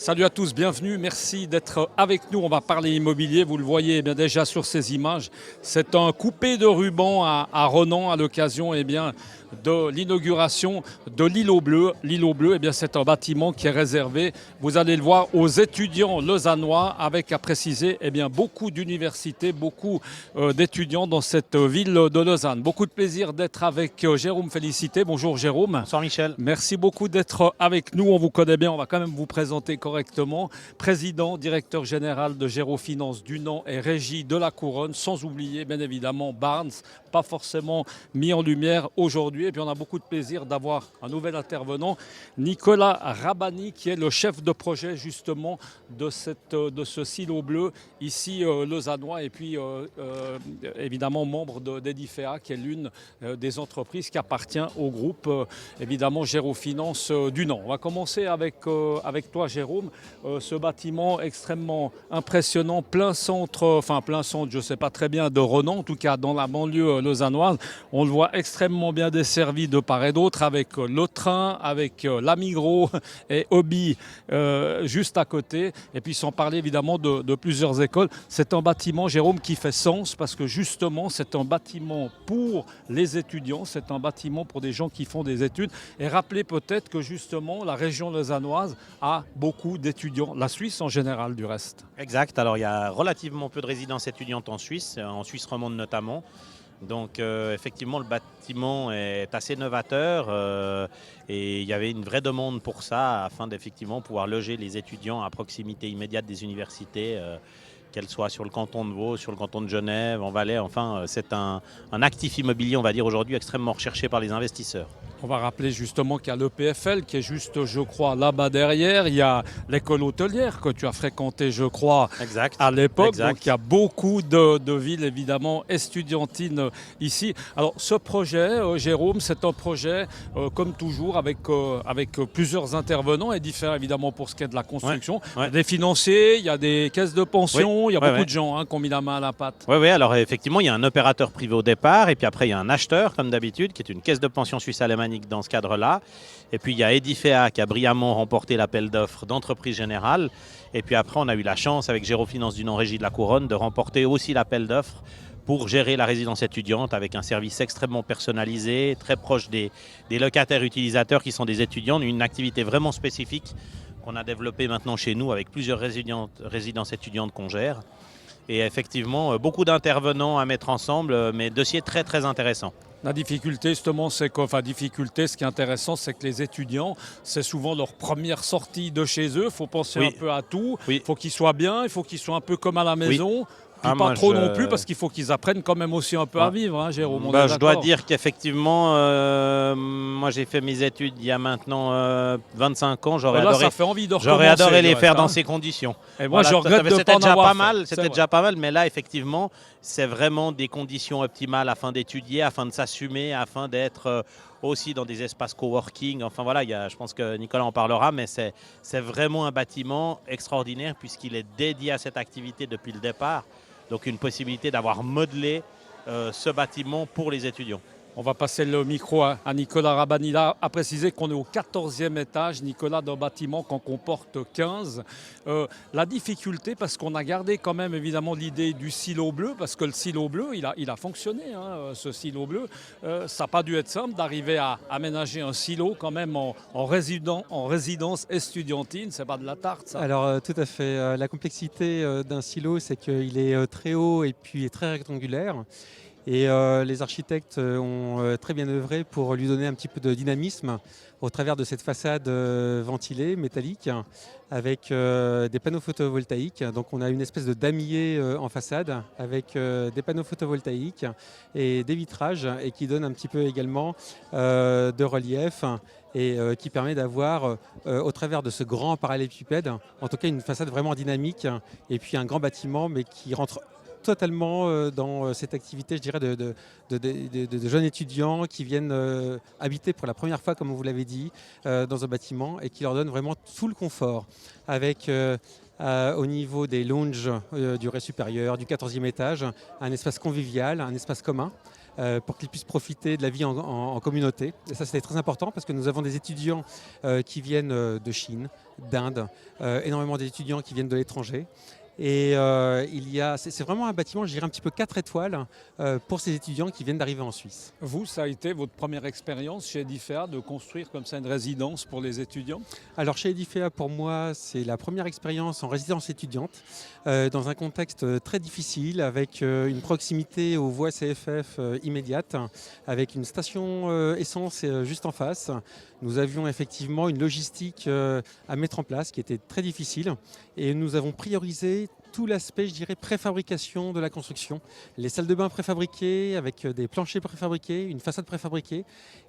Salut à tous, bienvenue, merci d'être avec nous. On va parler immobilier, vous le voyez bien déjà sur ces images. C'est un coupé de ruban à Renan à l'occasion de l'inauguration de l'îlot bleu. L'îlot bleu, c'est un bâtiment qui est réservé, vous allez le voir, aux étudiants lausannois, avec à préciser beaucoup d'universités, beaucoup d'étudiants dans cette ville de Lausanne. Beaucoup de plaisir d'être avec Jérôme Félicité. Bonjour Jérôme. Bonsoir Michel. Merci beaucoup d'être avec nous. On vous connaît bien, on va quand même vous présenter correctement. Président, directeur général de Gérofinance Dunant et Régie de la Couronne, sans oublier bien évidemment Barnes, pas forcément mis en lumière aujourd'hui. Et puis on a beaucoup de plaisir d'avoir un nouvel intervenant, Nicolas Rabani, qui est le chef de projet justement de ce silo bleu ici lausannois, et puis évidemment membre d'Edifea, qui est l'une des entreprises qui appartient au groupe évidemment Gérofinance Dunant. On va commencer avec toi Jérôme. Ce bâtiment extrêmement impressionnant, plein centre, je ne sais pas très bien, de Renan, en tout cas dans la banlieue lausannoise. On le voit extrêmement bien desservi de part et d'autre, avec le train, avec la Migros et Hobby juste à côté. Et puis sans parler évidemment de plusieurs écoles. C'est un bâtiment, Jérôme, qui fait sens parce que justement c'est un bâtiment pour les étudiants, c'est un bâtiment pour des gens qui font des études. Et rappelez peut-être que justement la région lausannoise a beaucoup d'étudiants, la Suisse en général du reste. Exact, alors il y a relativement peu de résidences étudiantes en Suisse romande notamment. Donc effectivement le bâtiment est assez novateur et il y avait une vraie demande pour ça afin d'effectivement pouvoir loger les étudiants à proximité immédiate des universités, qu'elles soient sur le canton de Vaud, sur le canton de Genève, en Valais. Enfin c'est un actif immobilier, on va dire aujourd'hui, extrêmement recherché par les investisseurs. On va rappeler justement qu'il y a l'EPFL qui est juste, je crois, là-bas derrière. Il y a l'école hôtelière que tu as fréquentée, je crois, à l'époque. Donc il y a beaucoup de villes, évidemment, estudiantines ici. Alors ce projet, Jérôme, c'est un projet, comme toujours, avec plusieurs intervenants et différents, évidemment, pour ce qui est de la construction. Ouais. Il y a des financiers, il y a des caisses de pension, il y a beaucoup de gens qui ont mis la main à la pâte. Oui, alors effectivement, il y a un opérateur privé au départ et puis après, il y a un acheteur, comme d'habitude, qui est une caisse de pension suisse-alémanique dans ce cadre-là. Et puis il y a Edifea qui a brillamment remporté l'appel d'offres d'entreprise générale. Et puis après, on a eu la chance avec Gérofinance Dunant Régie de la Couronne de remporter aussi l'appel d'offres pour gérer la résidence étudiante avec un service extrêmement personnalisé, très proche des locataires utilisateurs qui sont des étudiants, une activité vraiment spécifique qu'on a développée maintenant chez nous avec plusieurs résidences étudiantes qu'on gère. Et effectivement, beaucoup d'intervenants à mettre ensemble, mais dossier très très intéressant. La difficulté, justement, ce qui est intéressant, c'est que les étudiants, c'est souvent leur première sortie de chez eux. Il faut penser un peu à tout. Il faut qu'ils soient bien, il faut qu'ils soient un peu comme à la maison. Puis pas trop non plus, parce qu'il faut qu'ils apprennent quand même aussi un peu à vivre, hein, Jérôme. Je dois dire qu'effectivement, moi j'ai fait mes études il y a maintenant 25 ans. J'aurais adoré les faire dans ces conditions. Et moi, je regrette de pas en avoir fait. C'était déjà pas mal, mais là, effectivement, c'est vraiment des conditions optimales afin d'étudier, afin de s'assumer, afin d'être aussi dans des espaces coworking. Enfin voilà, je pense que Nicolas en parlera, mais c'est vraiment un bâtiment extraordinaire puisqu'il est dédié à cette activité depuis le départ. Donc une possibilité d'avoir modelé ce bâtiment pour les étudiants. On va passer le micro à Nicolas Rabani. Là, à préciser qu'on est au 14e étage, Nicolas, d'un bâtiment qu'on comporte 15. La difficulté, parce qu'on a gardé quand même évidemment l'idée du silo bleu, parce que le silo bleu, il a fonctionné, hein, ce silo bleu. Ça n'a pas dû être simple d'arriver à aménager un silo quand même en résidence estudiantine. C'est pas de la tarte, ça. Alors tout à fait. La complexité d'un silo, c'est qu'il est très haut et puis très rectangulaire. Et les architectes ont très bien œuvré pour lui donner un petit peu de dynamisme au travers de cette façade ventilée, métallique, avec des panneaux photovoltaïques. Donc on a une espèce de damier en façade avec des panneaux photovoltaïques et des vitrages, et qui donne un petit peu également de relief et qui permet d'avoir, au travers de ce grand parallélépipède, en tout cas une façade vraiment dynamique, et puis un grand bâtiment, mais qui rentre totalement dans cette activité, je dirais, de jeunes étudiants qui viennent habiter pour la première fois, comme vous l'avez dit, dans un bâtiment, et qui leur donne vraiment tout le confort, avec au niveau des lounges du rez supérieur, du 14e étage, un espace convivial, un espace commun, pour qu'ils puissent profiter de la vie en communauté. Et ça, c'était très important parce que nous avons des étudiants qui viennent de Chine, d'Inde, énormément d'étudiants qui viennent de l'étranger. Et c'est vraiment un bâtiment, je dirais un petit peu 4 étoiles pour ces étudiants qui viennent d'arriver en Suisse. Vous, ça a été votre première expérience chez Edifea de construire comme ça une résidence pour les étudiants? Alors chez Edifea, pour moi, c'est la première expérience en résidence étudiante dans un contexte très difficile avec une proximité aux voies CFF immédiate, avec une station essence juste en face. Nous avions effectivement une logistique à mettre en place qui était très difficile et nous avons priorisé tout l'aspect, je dirais, préfabrication de la construction. Les salles de bain préfabriquées avec des planchers préfabriqués, une façade préfabriquée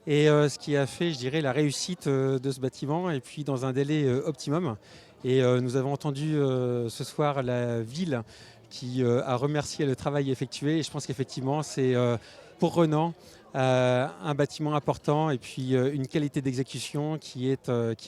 et ce qui a fait, je dirais, la réussite de ce bâtiment et puis dans un délai optimum. Et nous avons entendu ce soir la ville qui a remercié le travail effectué et je pense qu'effectivement c'est pour Renan un bâtiment important et puis une qualité d'exécution qui est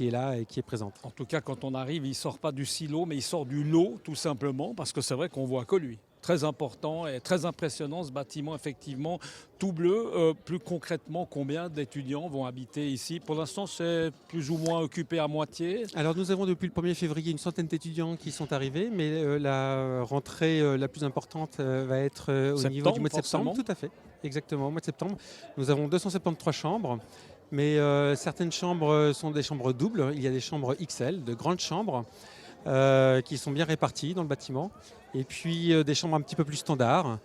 là et qui est présente. En tout cas, quand on arrive, il ne sort pas du silo, mais il sort du lot, tout simplement, parce que c'est vrai qu'on voit que lui. Très important et très impressionnant ce bâtiment, effectivement, tout bleu. Plus concrètement, combien d'étudiants vont habiter ici? Pour l'instant, c'est plus ou moins occupé à moitié. Alors nous avons depuis le 1er février une centaine d'étudiants qui sont arrivés, mais la rentrée la plus importante va être au niveau du mois de septembre. Tout à fait, exactement, au mois de septembre. Nous avons 273 chambres. Mais certaines chambres sont des chambres doubles. Il y a des chambres XL, de grandes chambres, qui sont bien réparties dans le bâtiment. Et puis des chambres un petit peu plus standards,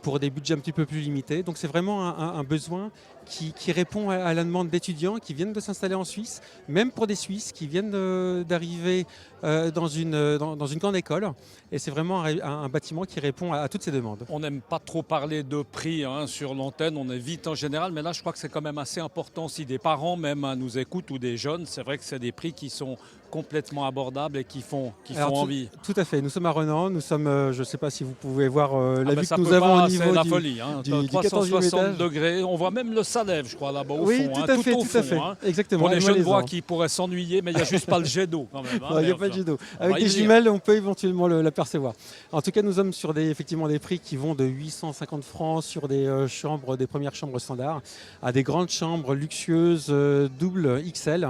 pour des budgets un petit peu plus limités. Donc c'est vraiment un besoin qui répond à la demande d'étudiants qui viennent de s'installer en Suisse, même pour des Suisses qui viennent d'arriver dans une grande école. Et c'est vraiment un bâtiment qui répond à toutes ces demandes. On n'aime pas trop parler de prix sur l'antenne, on évite en général, mais là je crois que c'est quand même assez important si des parents même nous écoutent ou des jeunes. C'est vrai que c'est des prix qui sont complètement abordables et qui font envie. Tout à fait, nous sommes à Renan, nous sommes, je ne sais pas si vous pouvez voir la vue que nous avons au niveau c'est la du, folie, du 360 degrés, on voit même le Salève je crois là-bas au oui, fond, tout à fait, tout au fond. Exactement. Pour les jeunes voix qui pourraient s'ennuyer, mais il n'y a juste pas le jet d'eau quand même. Il n'y a pas de jet d'eau. Avec des jumelles, on peut éventuellement l'apercevoir. En tout cas, nous sommes sur effectivement des prix qui vont de 850 francs sur des premières chambres standards à des grandes chambres luxueuses double XL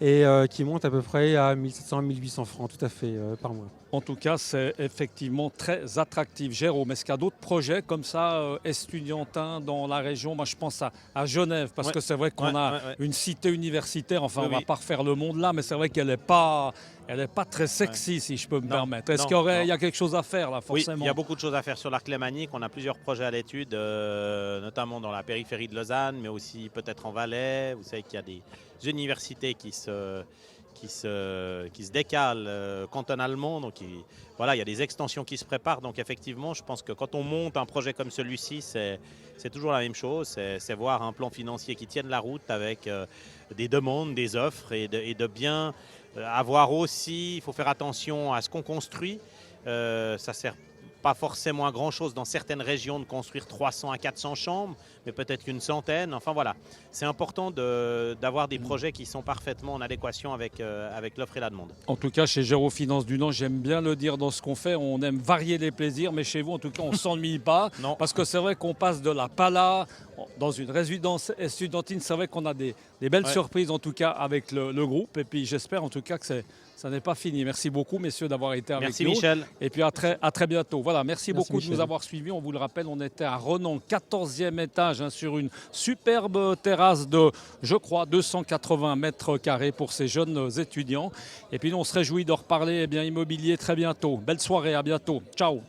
et qui montent à peu près à 1700-1800 francs tout à fait par mois. En tout cas, c'est effectivement très attractif. Jérôme, est-ce qu'il y a d'autres projets comme ça, estudiantins dans la région? Moi, je pense à Genève, parce que c'est vrai qu'on a une cité universitaire. Enfin, on ne va pas refaire le monde là, mais c'est vrai qu'elle n'est pas très sexy, si je peux me permettre. Est-ce qu'il y a quelque chose à faire là, forcément? Oui, il y a beaucoup de choses à faire sur l'arc lémanique. On a plusieurs projets à l'étude, notamment dans la périphérie de Lausanne, mais aussi peut-être en Valais. Vous savez qu'il y a des universités qui se décalent cantonalement. Donc voilà, il y a des extensions qui se préparent. Donc effectivement, je pense que quand on monte un projet comme celui-ci, c'est toujours la même chose. C'est voir un plan financier qui tienne la route avec des demandes, des offres et de bien avoir aussi, il faut faire attention à ce qu'on construit. Ça sert pas forcément à grand chose dans certaines régions de construire 300 à 400 chambres, mais peut-être qu'une centaine. Enfin voilà, c'est important d'avoir des projets qui sont parfaitement en adéquation avec l'offre et la demande. En tout cas, chez Gérofinance du Nord, j'aime bien le dire dans ce qu'on fait, on aime varier les plaisirs, mais chez vous, en tout cas, on ne s'ennuie pas. Non. Parce que c'est vrai qu'on passe de la pala dans une résidence estudiantine. C'est vrai qu'on a des belles surprises, en tout cas, avec le groupe. Et puis, j'espère, en tout cas, que ça n'est pas fini. Merci beaucoup, messieurs, d'avoir été avec nous. Merci, Michel. Et puis, à très bientôt. Voilà, merci beaucoup Michel. de nous avoir suivis. On vous le rappelle, on était à Renan, 14e étage, sur une superbe terrasse de, je crois, 280 mètres carrés pour ces jeunes étudiants. Et puis, nous, on se réjouit de reparler immobilier très bientôt. Belle soirée, à bientôt. Ciao.